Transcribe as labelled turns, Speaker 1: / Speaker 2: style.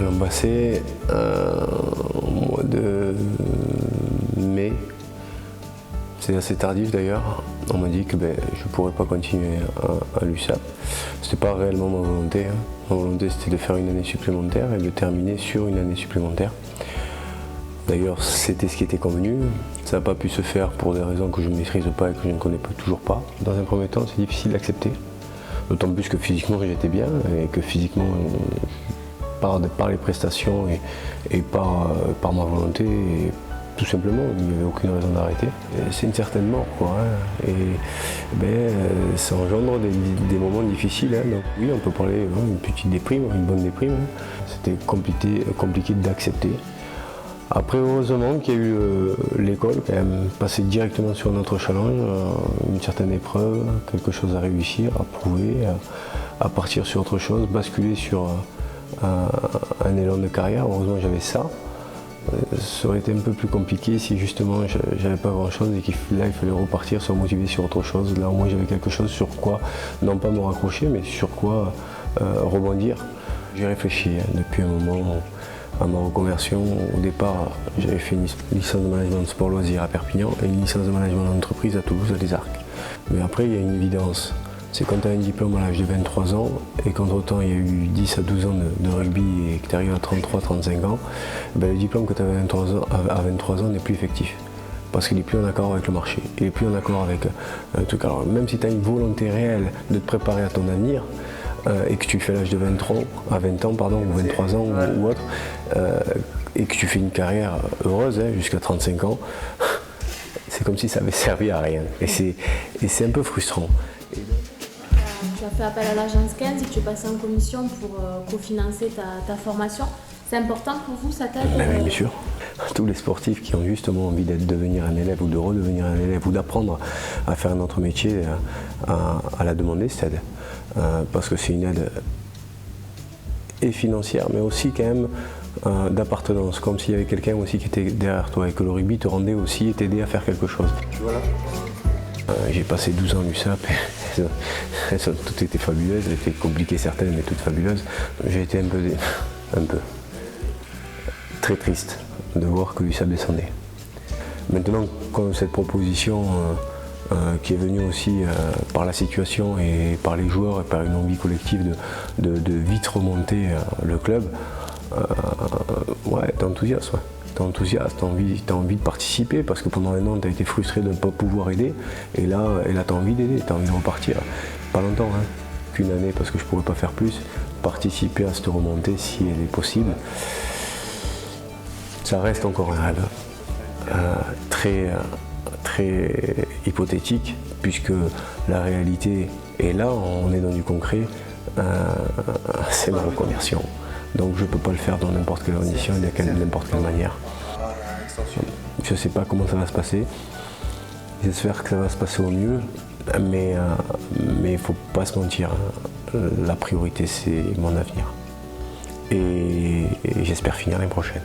Speaker 1: L'an passé, au mois de mai, c'est assez tardif d'ailleurs, on m'a dit que je ne pourrais pas continuer à l'USAP. Ce n'était pas réellement ma volonté. Ma volonté c'était de faire une année supplémentaire et de terminer sur une année supplémentaire. D'ailleurs c'était ce qui était convenu, ça n'a pas pu se faire pour des raisons que je ne maîtrise pas et que je ne connais toujours pas. Dans un premier temps c'est difficile d'accepter, d'autant plus que physiquement j'étais bien et que physiquement par les prestations et par ma volonté, et tout simplement, il n'y avait aucune raison d'arrêter. C'est une certaine mort, quoi. Hein. Et ça engendre des moments difficiles. Hein. Donc, oui, on peut parler d'une petite déprime, une bonne déprime. Hein. C'était compliqué d'accepter. Après, heureusement qu'il y a eu l'école, quand même, passer directement sur notre challenge, une certaine épreuve, quelque chose à réussir, à prouver, à partir sur autre chose, basculer sur un élan de carrière. Heureusement j'avais ça. Ça aurait été un peu plus compliqué si justement j'avais pas grand chose et là il fallait repartir, se motiver sur autre chose. Là au moins j'avais quelque chose sur quoi, non pas me raccrocher, mais sur quoi rebondir. J'ai réfléchi depuis un moment à ma reconversion. Au départ j'avais fait une licence de management de sport loisirs à Perpignan et une licence de management d'entreprise à Toulouse à Les Arcs. Mais après il y a une évidence. C'est quand tu as un diplôme à l'âge de 23 ans et qu'entre-temps il y a eu 10 à 12 ans de rugby et que tu arrives à 33-35 ans, le diplôme que tu avais à 23 ans n'est plus effectif. Parce qu'il n'est plus en accord avec le marché, il n'est plus en accord avec un truc. Alors même si tu as une volonté réelle de te préparer à ton avenir et que tu fais l'âge de 20 ans, ou 23 ans ou autre, et que tu fais une carrière heureuse jusqu'à 35 ans, c'est comme si ça avait servi à rien. Et c'est un peu frustrant.
Speaker 2: Tu as fait appel à l'agence 15 et tu es passé en commission pour cofinancer ta formation. C'est important pour vous, ça t'aide?
Speaker 1: Oui, bien sûr. Tous les sportifs qui ont justement envie de devenir un élève ou de redevenir un élève ou d'apprendre à faire un autre métier, à la demander cette aide. Parce que c'est une aide et financière, mais aussi quand même d'appartenance, comme s'il y avait quelqu'un aussi qui était derrière toi et que le rugby te rendait aussi et t'aidait à faire quelque chose. Tu vois là? J'ai passé 12 ans à l'USAP, elles ont toutes été fabuleuses, elles étaient compliquées certaines, mais toutes fabuleuses. J'ai été un peu très triste de voir que l'USAP descendait. Maintenant, quand cette proposition qui est venue aussi par la situation et par les joueurs et par une envie collective de vite remonter le club, t'es enthousiaste. Ouais. T'es enthousiaste, t'as envie de participer parce que pendant un an tu as été frustré de ne pas pouvoir aider et là t'as envie d'aider, t'as envie de repartir. Pas longtemps, qu'une année parce que je ne pourrais pas faire plus, participer à cette remontée si elle est possible. Ça reste encore un rêve très hypothétique puisque la réalité est là, on est dans du concret, c'est ma reconversion. Donc je ne peux pas le faire dans n'importe quelle condition et de n'importe quelle manière. Je ne sais pas comment ça va se passer. J'espère que ça va se passer au mieux, mais il ne faut pas se mentir. La priorité c'est mon avenir. Et j'espère finir l'année prochaine.